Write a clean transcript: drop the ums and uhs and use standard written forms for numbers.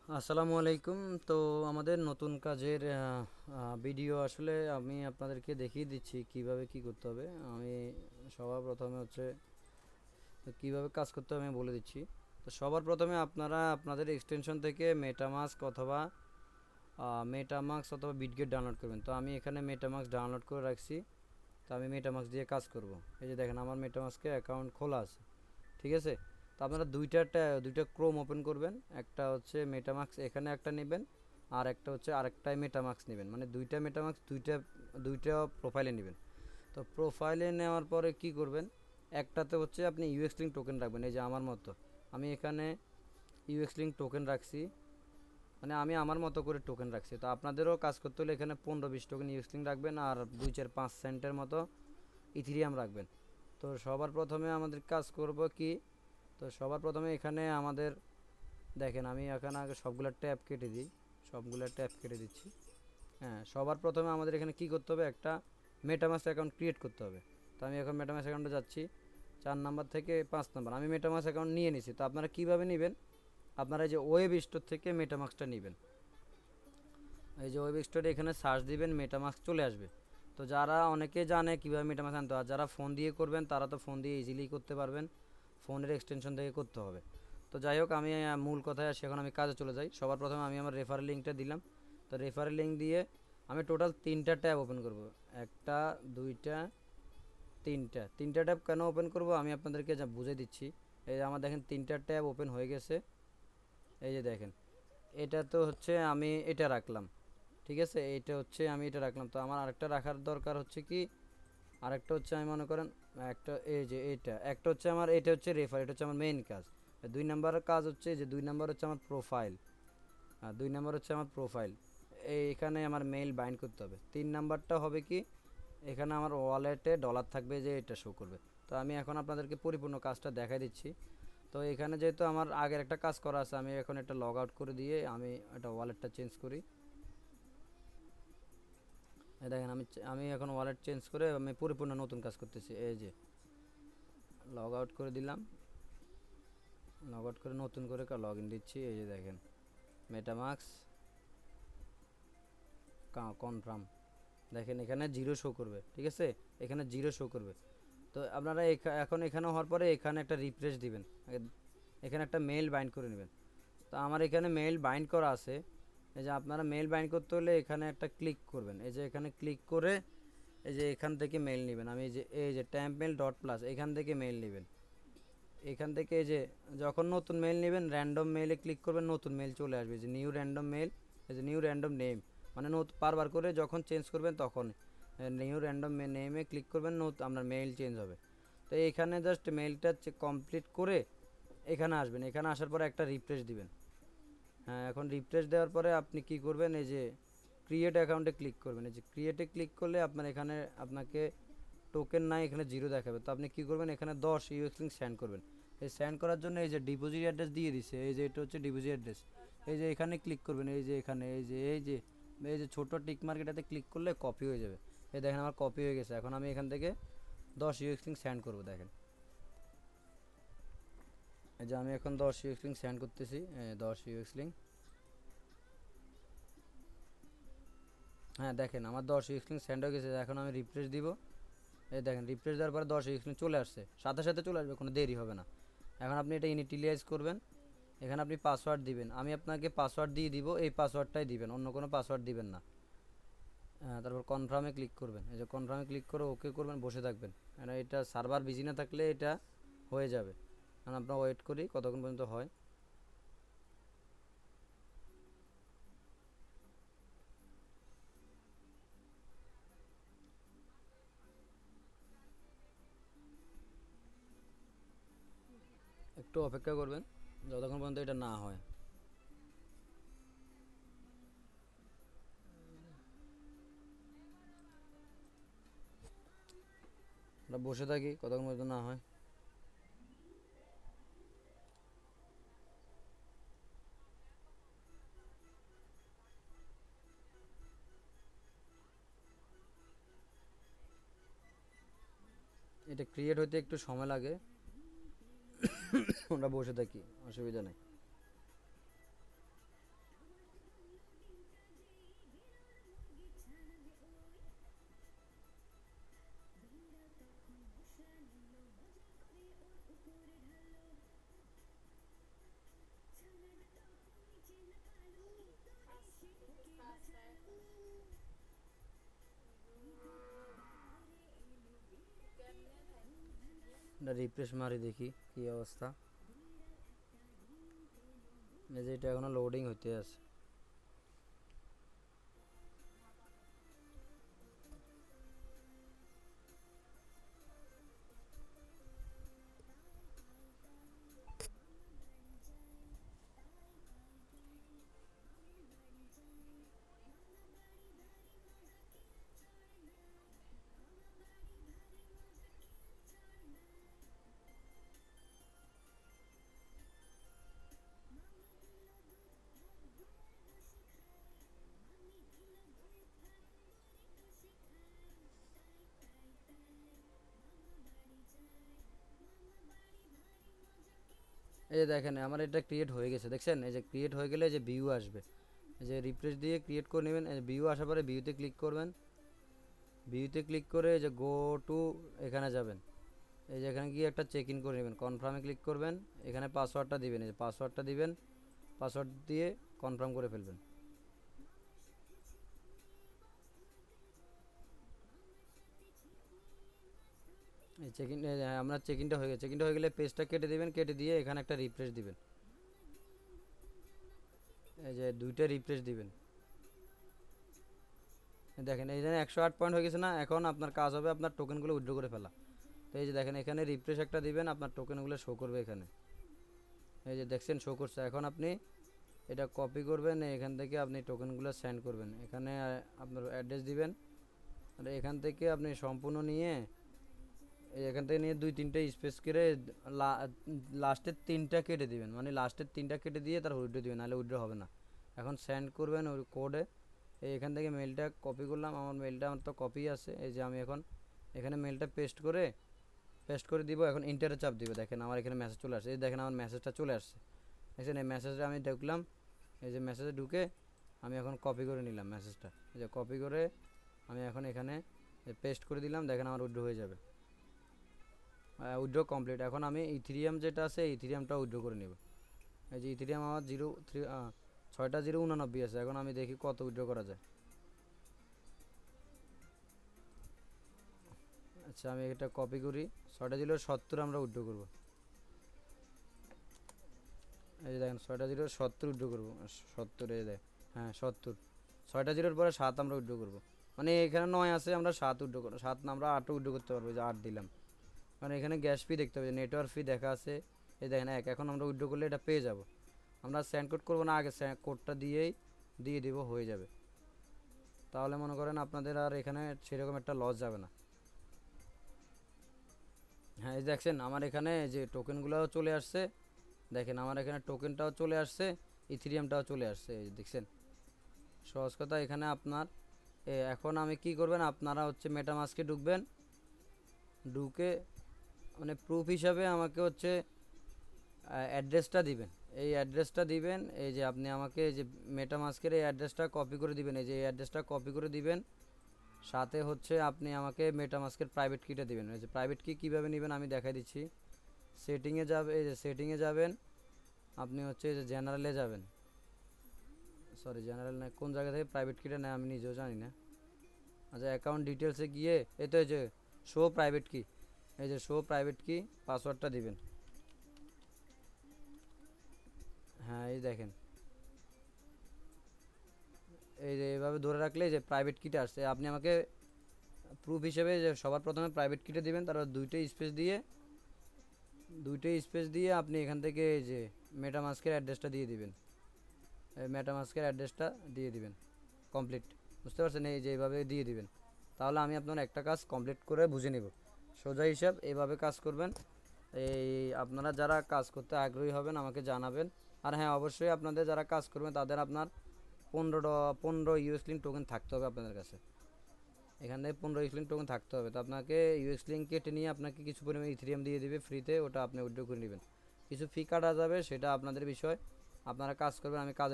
আসসালামু আলাইকুম। তো আমাদের নতুন কাজের ভিডিও আসলে আমি আপনাদেরকে দেখিয়ে দিচ্ছি কিভাবে কি করতে হবে। আমি সবার প্রথমে হচ্ছে কিভাবে কাজ করতে হবে আমি বলে দিচ্ছি। তো সবার প্রথমে আপনারা আপনাদের এক্সটেনশন থেকে মেটামাক্স অথবা বিটগেট ডাউনলোড করবেন। তো আমি এখানে মেটামাক্স ডাউনলোড করে রাখছি। তো আমি মেটামাক্স দিয়ে কাজ করব। এই যে দেখেন আমার মেটামাক্সকে অ্যাকাউন্ট খোলা আছে, ঠিক আছে। তো আপনারা দুইটা ক্রোম ওপেন করবেন। একটা হচ্ছে মেটামাক্স এখানে একটা নেবেন, আর একটা হচ্ছে আরেকটাই মেটামাক্স নেবেন, মানে দুইটা মেটামাক্স দুইটা প্রোফাইলে নেবেন। তো প্রোফাইলে নেওয়ার পরে কি করবেন, একটাতে হচ্ছে আপনি ইউএক্স লিঙ্ক টোকেন রাখবেন। এই যে আমার মতো আমি এখানে ইউএক্স লিঙ্ক টোকেন রাখছি, মানে আমি আমার মতো করে টোকেন রাখছি। তো আপনাদেরও কাজ করতে হলে এখানে 15-20 টোকেন ইউএক্স লিঙ্ক রাখবেন, আর 2-4-5 সেন্টের মতো ইথিরিয়াম রাখবেন। তো সবার প্রথমে আমাদের কাজ করব কি, তো সবার প্রথমে এখানে আমাদের দেখেন আমি এখানে আগে সবগুলো ট্যাব কেটে দিই, সবগুলো ট্যাব কেটে দিচ্ছি। হ্যাঁ, সবার প্রথমে আমাদের এখানে কি করতে হবে, একটা মেটামাস অ্যাকাউন্ট ক্রিয়েট করতে হবে। তো আমি এখন মেটামাস অ্যাকাউন্টে যাচ্ছি, 4 নাম্বার থেকে 5 নাম্বার আমি মেটামাস অ্যাকাউন্ট নিয়ে নিছি। তো আপনারা কীভাবে নেবেন, আপনারা এই যে ওয়েব স্টোর থেকে মেটামাক্সটা নেবেন। এই যে ওয়েব স্টোরে এখানে সার্চ দিবেন, মেটামাস্ক চলে আসবে। তো যারা অনেকে জানে কীভাবে মেটামাস্ক আনতে হয়, আর যারা ফোন দিয়ে করবেন তারা তো ফোন দিয়ে ইজিলি করতে পারবেন, ফোনের এক্সটেনশন থেকে করতে হবে। তো যাই হোক, আমি মূল কথায় আসি, এখন আমি কাজে চলে যাই। সবার প্রথমে আমি আমার রেফারেল লিঙ্কটা দিলাম। তো রেফারেল লিঙ্ক দিয়ে আমি টোটাল 3টা ট্যাব ওপেন করব। একটা, দুইটা, তিনটা ট্যাব কেন ওপেন করব আমি আপনাদেরকে যা বুঝে দিচ্ছি। এই যে আমার দেখেন 3টা ট্যাব ওপেন হয়ে গেছে। এই যে দেখেন, এটা তো হচ্ছে আমি এটা রাখলাম, ঠিক আছে। এইটা হচ্ছে আমি এটা রাখলাম। তো আমার আরেকটা রাখার দরকার হচ্ছে কি, আরেকটা হচ্ছে আমি মনে করেন একটা, এই যে এইটা একটা হচ্ছে আমার, এটা হচ্ছে রেফার, এটা হচ্ছে আমার মেইন কাজ। 2 নাম্বারের কাজ হচ্ছে যে 2 নাম্বার হচ্ছে আমার প্রোফাইল, আর 2 নাম্বার হচ্ছে আমার প্রোফাইল। এইখানে আমার মেইল বাইন্ড করতে হবে। 3 নাম্বারটা হবে কি, এখানে আমার ওয়ালেটে ডলার থাকবে, যে এটা শো করবে। তো আমি এখন আপনাদেরকে পরিপূর্ণ কাজটা দেখাই দিচ্ছি। তো এখানে যেহেতু আমার আগের একটা কাজ করা আছে, আমি এখন এটা লগ আউট করে দিয়ে আমি এটা ওয়ালেটটা চেঞ্জ করি। এই দেখেন আমি আমি এখন ওয়ালেট চেঞ্জ করে আমি পরিপূর্ণ নতুন কাজ করতেছি। এই যে লগ আউট করে দিলাম, লগ আউট করে নতুন করে লগ ইন দিচ্ছি। এই যে দেখেন মেটামাক্স কনফার্ম, দেখেন এখানে জিরো শো করবে, ঠিক আছে, এখানে জিরো শো করবে। তো আপনারা এখন এখানে হওয়ার পরে এখানে একটা রিফ্রেশ দিবেন, এখানে একটা মেইল বাইন্ড করে নেবেন। তো আমার এখানে মেইল বাইন্ড করা আছে। এই যে আপনারা মেইল বাইন্ড করতে হলে এখানে একটা ক্লিক করবেন, এই যে এখানে ক্লিক করে এই যে এখান থেকে মেইল নেবেন। আমি এই যে ট্যাম্পমেল ডট প্লাস এখান থেকে মেইল নেবেন। এখান থেকে এই যে যখন নতুন মেইল নেবেন, র্যান্ডম মেইলে ক্লিক করবেন, নতুন মেইল চলে আসবে, যে নিউ র্যান্ডম মেইল, এই যে নিউ র্যান্ডম নেম, মানে বারবার করে যখন চেঞ্জ করবেন তখন নিউ র্যান্ডম নেমে ক্লিক করবেন, আপনার মেইল চেঞ্জ হবে। তো এইখানে জাস্ট মেইলটা কমপ্লিট করে এখানে আসবেন, এখানে আসার পরে একটা রিফ্রেশ দিবেন। হ্যাঁ, এখন রিফ্রেশ দেওয়ার পরে আপনি কি করবেন, এই যে ক্রিয়েট অ্যাকাউন্টে ক্লিক করবেন। এই যে ক্রিয়েটে ক্লিক করলে আপনার এখানে আপনাকে টোকেন নাই, এখানে জিরো দেখাবে। তো আপনি কি করবেন, এখানে 10 ইউএক্স লিঙ্ক সেন্ড করবেন। এই সেন্ড করার জন্য এই যে ডিপোজিট অ্যাড্রেস দিয়ে দিছে, এই যে এটা হচ্ছে ডিপোজিট অ্যাড্রেস। এই যে এখানে ক্লিক করবেন, এই যে এখানে এই যে ছোট টিক মার্ক এটাতে ক্লিক করলে কপি হয়ে যাবে। এই দেখেন আমার কপি হয়ে গেছে। এখন আমি এখান থেকে 10 ইউএক্স লিঙ্ক সেন্ড করবো, দেখেন। এই যে আমি এখন 10 ইউএক্স লিঙ্ক সেন্ড করতেছি, 10 ইউএক্স লিঙ্ক। হ্যাঁ দেখেন আমার 10 ইউএক্স লিঙ্ক সেন্ড হয়ে গেছে। এখন আমি রিফ্রেশ দিব। এই দেখেন রিফ্রেশ দেওয়ার পরে 10 এখানে চলে আসছে, সাথে সাথে চলে আসবে, কোনো দেরি হবে না। এখন আপনি এটা ইনিটিলাইজ করবেন, এখানে আপনি পাসওয়ার্ড দিবেন। আমি আপনাকে পাসওয়ার্ড দিয়ে দিব, এই পাসওয়ার্ডটাই দিবেন, অন্য কোনো পাসওয়ার্ড দিবেন না। হ্যাঁ, তারপর কনফার্মে ক্লিক করবেন। এই যে কনফার্মে ক্লিক করে ওকে করবেন, বসে থাকবেন। মানে এটা সার্ভার বিজি না থাকলে এটা হয়ে যাবে। কারণ আমরা ওয়েট করি কতক্ষণ পর্যন্ত হয়। একটু অপেক্ষা করবেন যতক্ষণ পর্যন্ত এটা না হয়। আমরা বসে থাকি কতক্ষণ পর্যন্ত না হয়। এটা ক্রিয়েট হতে একটু সময় লাগে, আমরা বসে থাকি, অসুবিধা নেই। এটা রিফ্রেশ মারি দেখি কি অবস্থা। এই যে এটা এখনো লোডিং হতে আছে। এই যে দেখেন আমার এটা ক্রিয়েট হয়ে গেছে, দেখছেন? এই যে ক্রিয়েট হয়ে গেলে যে ভিউ আসবে, এই যে রিফ্রেশ দিয়ে ক্রিয়েট করে নেবেন। ভিউ আসার পরে ভিউতে ক্লিক করবেন। ভিউতে ক্লিক করে এই যে গো টু এখানে যাবেন। এই যে এখানে গিয়ে একটা চেক ইন করে নেবেন, কনফার্মে ক্লিক করবেন। এখানে পাসওয়ার্ডটা দিবেন, এই যে পাসওয়ার্ডটা দিবেন। পাসওয়ার্ড দিয়ে কনফার্ম করে ফেলবেন। এই চেক ইন, আপনার চেক ইনটা হয়ে গেছে। চেক ইনটা হয়ে গেলে পেজটা কেটে দিবেন, কেটে দিয়ে এখানে একটা রিফ্রেশ দিবেন। এই যে দুইটা রিফ্রেশ দিবেন। দেখেন এই যে 108 পয়েন্ট হয়ে গেছে না? এখন আপনার কাজ হবে আপনার টোকেনগুলো উইথড্র করে ফেলা। তো এই যে দেখেন এখানে রিফ্রেশ একটা দিবেন, আপনার টোকেনগুলো শো করবে এখানে। এই যে দেখছেন শো করছে। এখন আপনি এটা কপি করবেন, এখান থেকে আপনি টোকেনগুলো সেন্ড করবেন। এখানে আপনার অ্যাড্রেস দিবেন, আর এখান থেকে আপনি সম্পূর্ণ নিয়ে এখান থেকে নিয়ে 2-3টা স্পেস করে লাস্টের 3টা কেটে দিবেন, মানে লাস্টের 3টা কেটে দিয়ে তার উইথড্র দিবেন, নাহলে উইথড্র হবে না। এখন সেন্ড করবেন ওই কোডে। এখান থেকে মেলটা কপি করলাম, আমার মেলটা আমার তো কপি আছে। এই যে আমি এখন এখানে মেলটা পেস্ট করে দিব। এখন ইন্টারে চাপ দিব। দেখেন আমার এখানে মেসেজ চলে আসছে। এই দেখেন আমার মেসেজটা চলে আসছে, দেখছেন? এই মেসেজটা আমি ঢুকলাম। এই যে মেসেজে ঢুকে আমি এখন কপি করে নিলাম মেসেজটা। এই যে কপি করে আমি এখন এখানে পেস্ট করে দিলাম। দেখেন আমার উইথড্র হয়ে যাবে। Withdraw complete. এখন আমি ইথিরিয়াম যেটা আছে ইথিরিয়ামটা উইথড্র করে নেব। এই যে ইথিরিয়াম আমার 6টা 089 আছে। এখন আমি দেখি কত উইথড্র করা যায়। আচ্ছা আমি এটা কপি করি। 6টা 070 আমরা উইথড্র করব। এই যে দেখেন 6টা 070 উইথড্র করব। 70, এই দেখ, হ্যাঁ 70। 6টা 0-র পরে 7 আমরা উইথড্র করব। মানে এখানে 9 আছে, আমরা 7 উইথড্র করব। 7 না, আমরা 8 উইথড্র করতে পারবো। যে 8 দিলাম, মানে এখানে গ্যাস ফি দেখতে হবে, নেটওয়ার্ক ফি দেখা আছে। এই দেখেন 1। এখন আমরা উইথড্র করলে এটা পেয়ে যাব। আমরা সেন্ড কোড করবো না, আগে কোডটা দিয়ে দিব, হয়ে যাবে। তাহলে মনে করেন আপনাদের আর এখানে সেরকম একটা লস যাবে না। হ্যাঁ এই দেখছেন আমার এখানে যে টোকেনগুলোও চলে আসছে। দেখেন আমার এখানে টোকেনটাও চলে আসছে, ইথিরিয়ামটাও চলে আসছে। এই দেখছেন, সহজ কথা। এখানে আপনার এখন আমি কি করবেন, আপনারা হচ্ছে মেটামাস্কে ঢুকবেন। ঢুকে মানে প্রুফ হিসাবে আমাকে হচ্ছে অ্যাড্রেসটা দিবেন। এই অ্যাড্রেসটা দিবেন। এই যে আপনি আমাকে এই যে মেটামাস্কের এই অ্যাড্রেসটা কপি করে দিবেন। এই যে এই অ্যাড্রেসটা কপি করে দিবেন। সাথে হচ্ছে আপনি আমাকে মেটামাস্কের প্রাইভেট কিটা দিবেন। এই যে প্রাইভেট কি কীভাবে নেবেন আমি দেখাই দিচ্ছি। সেটিংয়ে যাবে, এই যে সেটিংয়ে যাবেন। আপনি হচ্ছে এই যে জেনারেলে যাবেন। সরি জেনারেল না, কোন জায়গা থেকে প্রাইভেট কিটা নেয় আমি নিজেও জানি না। আচ্ছা অ্যাকাউন্ট ডিটেলসে গিয়ে এই তো এই যে শো প্রাইভেট কি, এই যে শো প্রাইভেট কি, পাসওয়ার্ডটা দিবেন। হ্যাঁ এই দেখেন, এই যে এইভাবে ধরে রাখলে যে প্রাইভেট কিটা আসছে। আপনি আমাকে প্রুফ হিসেবে যে সবার প্রথমে প্রাইভেট কিটা দিবেন, তারপর দুইটাই স্পেস দিয়ে আপনি এখান থেকে এই যে মেটামাস্কের অ্যাড্রেসটা দিয়ে দিবেন। মেটামাস্কের অ্যাড্রেসটা দিয়ে দিবেন। কমপ্লিট, বুঝতে পারছেন? এই যে এইভাবে দিয়ে দিবেন। তাহলে আমি আপনার একটা কাজ কমপ্লিট করে বুঝে নেব। সোজা হিসাব এইভাবে কাজ করবেন। এই আপনারা যারা কাজ করতে আগ্রহী হবেন আমাকে জানাবেন। আর হ্যাঁ অবশ্যই আপনাদের যারা কাজ করবেন তাদের আপনার 15 ইউএস লিঙ্ক টোকেন থাকতে হবে আপনাদের কাছে। এখান থেকে 15 ইউএস লিঙ্ক টোকেন থাকতে হবে। তো আপনাকে ইউএস লিঙ্ক কেটে নিয়ে আপনাকে কিছু পরিমাণে ইথেরিয়াম দিয়ে দিবে ফ্রিতে, ওটা আপনি উইথড্র করে নেবেন। কিছু ফি কাটা যাবে, সেটা আপনাদের বিষয়। আপনারা কাজ করবেন, আমি কাজের